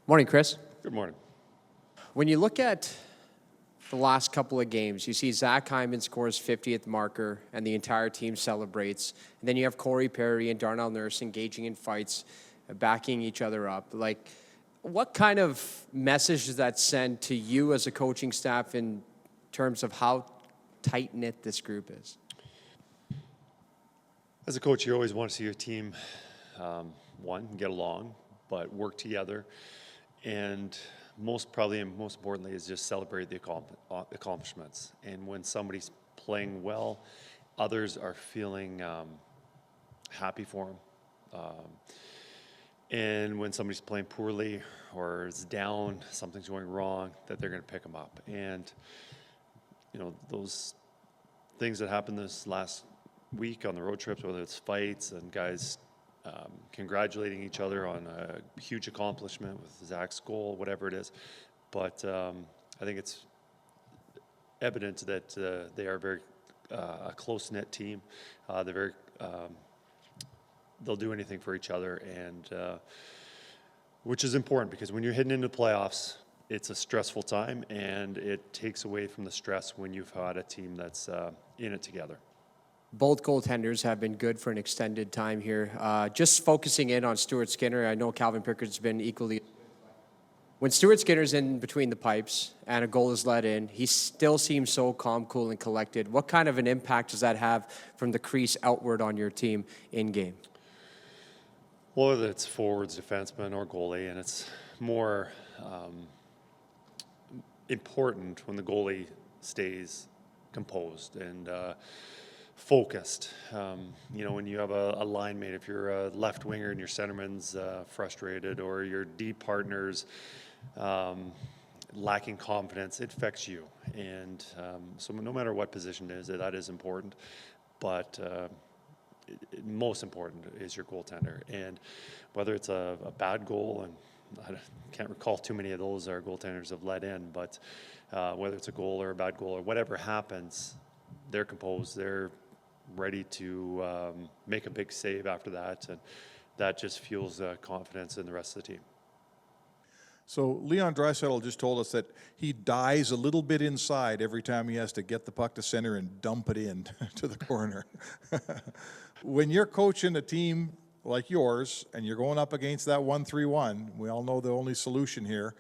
Morning, Kris. Good morning. When you look at the last couple of games, you see Zach Hyman scores 50th marker and the entire team celebrates. And then you have Corey Perry and Darnell Nurse engaging in fights, backing each other up. Like, what kind of message does that send to you as a coaching staff in terms of how tight-knit this group is? As a coach, you always want to see your team, get along, but work together. And most importantly is just celebrate the accomplishments. And when somebody's playing well, others are feeling happy for them. And when somebody's playing poorly or is down, something's going wrong, that they're going to pick them up. And, those things that happened this last week on the road trips, whether it's fights and guys congratulating each other on a huge accomplishment with Zach's goal, whatever it is. But I think it's evident that they are very a close-knit team. They'll do anything for each other, and which is important because when you're heading into playoffs, it's a stressful time, and it takes away from the stress when you've had a team that's in it together. Both goaltenders have been good for an extended time here. Just focusing in on Stuart Skinner, I know Calvin Pickett's been equally. When Stuart Skinner's in between the pipes and a goal is let in, he still seems so calm, cool, and collected. What kind of an impact does that have from the crease outward on your team in game? Well, whether it's forwards, defenseman, or goalie, and it's more important when the goalie stays composed and focused. When you have a line mate, if you're a left winger and your centerman's frustrated, or your D partner's lacking confidence, it affects you. And so no matter what position it is, that is important. But most important is your goaltender. And whether it's a bad goal, and I can't recall too many of those our goaltenders have let in, but whether it's a goal or a bad goal or whatever happens, they're composed, they're ready to make a big save after that, and that just fuels confidence in the rest of the team. So Leon Draisaitl just told us that he dies a little bit inside every time he has to get the puck to center and dump it in to the corner. When you're coaching a team like yours and you're going up against that 1-3-1, we all know the only solution here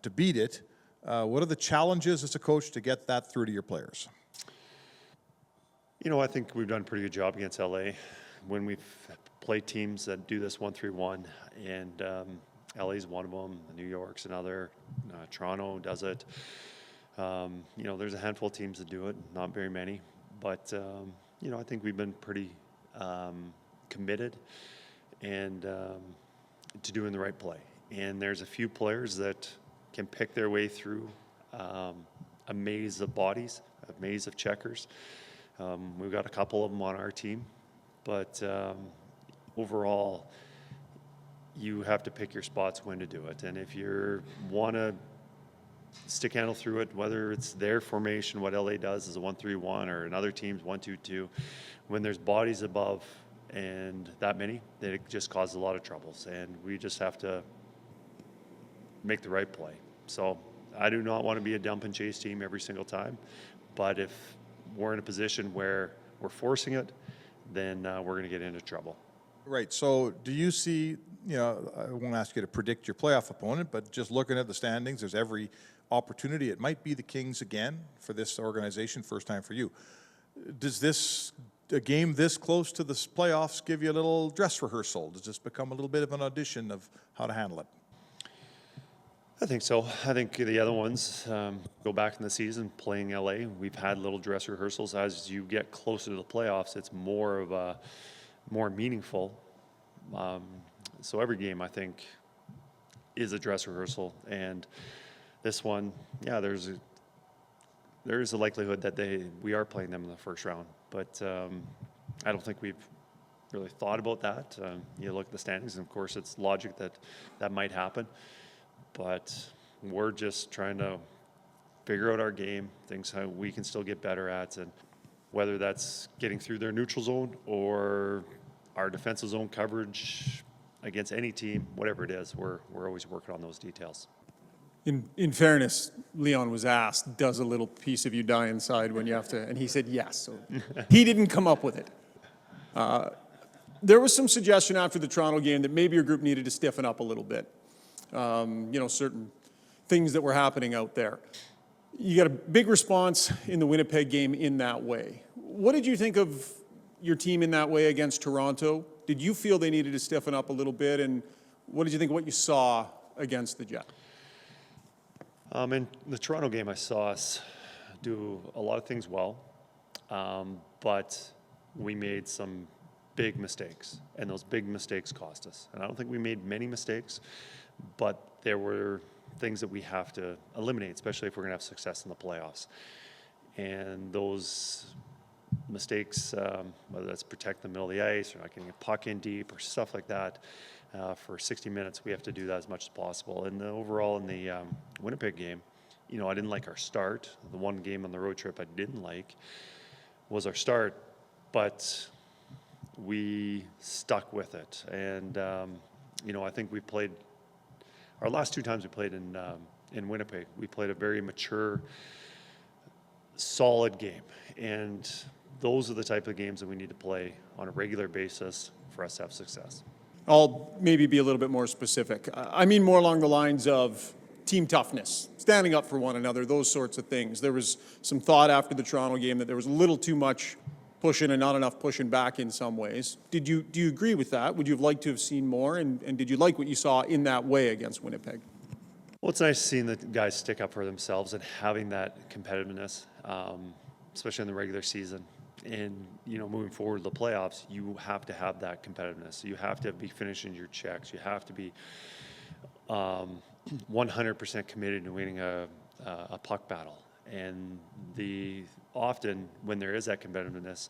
to beat it. What are the challenges as a coach to get that through to your players? I think we've done a pretty good job against LA when we've played teams that do this 1-3-1, and LA's one of them, New York's another, Toronto does it. There's a handful of teams that do it, not very many, but I think we've been pretty committed and to doing the right play. And there's a few players that can pick their way through a maze of bodies, a maze of checkers. We've got a couple of them on our team, but overall, you have to pick your spots when to do it. And if you want to stick handle through it, whether it's their formation, what LA does is a 1-3-1, or another team's 1-2-2, when there's bodies above and that many, then it just causes a lot of troubles. And we just have to make the right play. So I do not want to be a dump and chase team every single time, but if we're in a position where we're forcing it, then we're going to get into trouble. Right. So do you see, I won't ask you to predict your playoff opponent, but just looking at the standings, there's every opportunity. It might be the Kings again for this organization, first time for you. Does a game this close to the playoffs give you a little dress rehearsal? Does this become a little bit of an audition of how to handle it? I think so. I think the other ones go back in the season playing LA. We've had little dress rehearsals. As you get closer to the playoffs, it's more meaningful. So every game, I think, is a dress rehearsal. And this one, there is a likelihood that we are playing them in the first round. But I don't think we've really thought about that. You look at the standings, and of course, it's logic that might happen. But we're just trying to figure out our game, things how we can still get better at, and whether that's getting through their neutral zone or our defensive zone coverage against any team, whatever it is, we're always working on those details. In fairness, Leon was asked, does a little piece of you die inside when you have to, and he said yes. So he didn't come up with it. There was some suggestion after the Toronto game that maybe your group needed to stiffen up a little bit. Certain things that were happening out there. You got a big response in the Winnipeg game in that way. What did you think of your team in that way against Toronto? Did you feel they needed to stiffen up a little bit? And what did you think of what you saw against the Jets? In the Toronto game, I saw us do a lot of things well, but we made some big mistakes, and those big mistakes cost us. And I don't think we made many mistakes, but there were things that we have to eliminate, especially if we're going to have success in the playoffs. And those mistakes, whether that's protect the middle of the ice or not getting a puck in deep or stuff like that, for 60 minutes, we have to do that as much as possible. And overall in the Winnipeg game, I didn't like our start. The one game on the road trip I didn't like was our start, but we stuck with it. And, I think we played, our last two times we played in Winnipeg, we played a very mature, solid game. And those are the type of games that we need to play on a regular basis for us to have success. I'll maybe be a little bit more specific. I mean more along the lines of team toughness, standing up for one another, those sorts of things. There was some thought after the Toronto game that there was a little too much pushing and not enough pushing back in some ways. Do you agree with that? Would you have liked to have seen more? And did you like what you saw in that way against Winnipeg? Well, it's nice seeing the guys stick up for themselves and having that competitiveness, especially in the regular season. And, moving forward to the playoffs, you have to have that competitiveness. You have to be finishing your checks. You have to be 100% committed to winning a puck battle. And often when there is that competitiveness,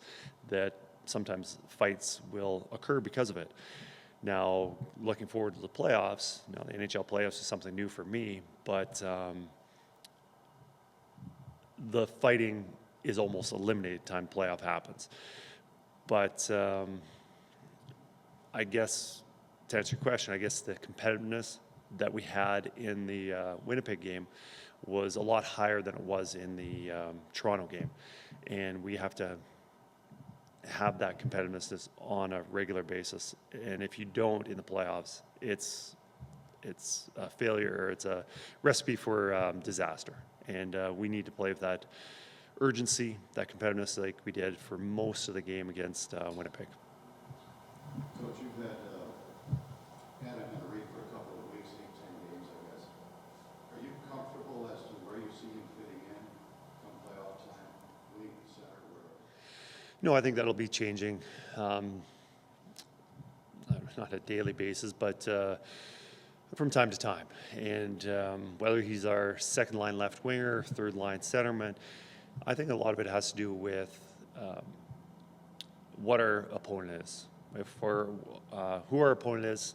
that sometimes fights will occur because of it. Now, looking forward to the playoffs, the NHL playoffs is something new for me, but the fighting is almost eliminated time playoff happens. But I guess, to answer your question, I guess the competitiveness that we had in the Winnipeg game was a lot higher than it was in the Toronto game. And we have to have that competitiveness on a regular basis. And if you don't in the playoffs, it's a failure, or it's a recipe for disaster. And we need to play with that urgency, that competitiveness like we did for most of the game against Winnipeg. Coach, you've had Hannah and Reed for a couple of weeks, 8-10 games, I guess. Are you comfortable as to where you see him fitting in come playoff time, league, center, wherever? No, I think that'll be changing, not a daily basis, but from time to time. And whether he's our second line left winger, third line centerman, I think a lot of it has to do with what our opponent is. Who our opponent is,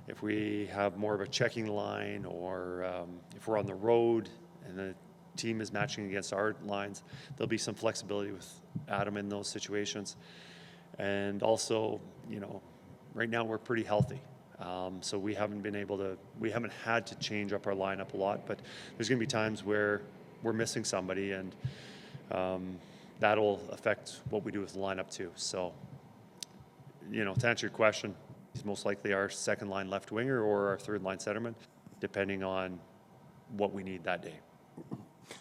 if we have more of a checking line, or if we're on the road and the team is matching against our lines, there'll be some flexibility with Adam in those situations. And also, right now we're pretty healthy. So we haven't had to change up our lineup a lot, but there's going to be times where we're missing somebody, and that'll affect what we do with the lineup too. So, to answer your question, he's most likely our second line left winger or our third line centerman, depending on what we need that day.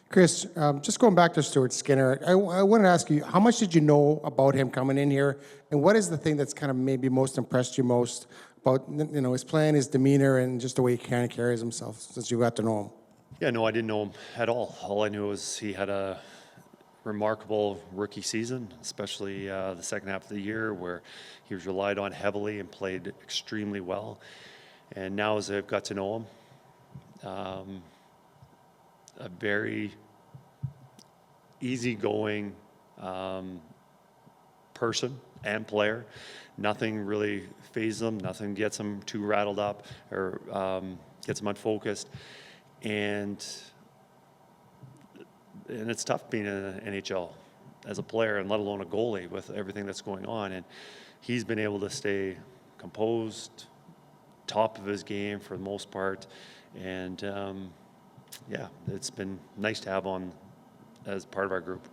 Kris, just going back to Stuart Skinner, I want to ask you, how much did you know about him coming in here, and what is the thing that's kind of maybe most impressed you most about his plan, his demeanor, and just the way he kind of carries himself since you got to know him? Yeah, no, I didn't know him at all. All I knew was he had a remarkable rookie season, especially the second half of the year, where he was relied on heavily and played extremely well. And now, as I've got to know him, a very easygoing person and player. Nothing really phases him. Nothing gets him too rattled up or gets him unfocused. And it's tough being in the NHL as a player, and let alone a goalie, with everything that's going on. And he's been able to stay composed, top of his game for the most part. And yeah, it's been nice to have on as part of our group.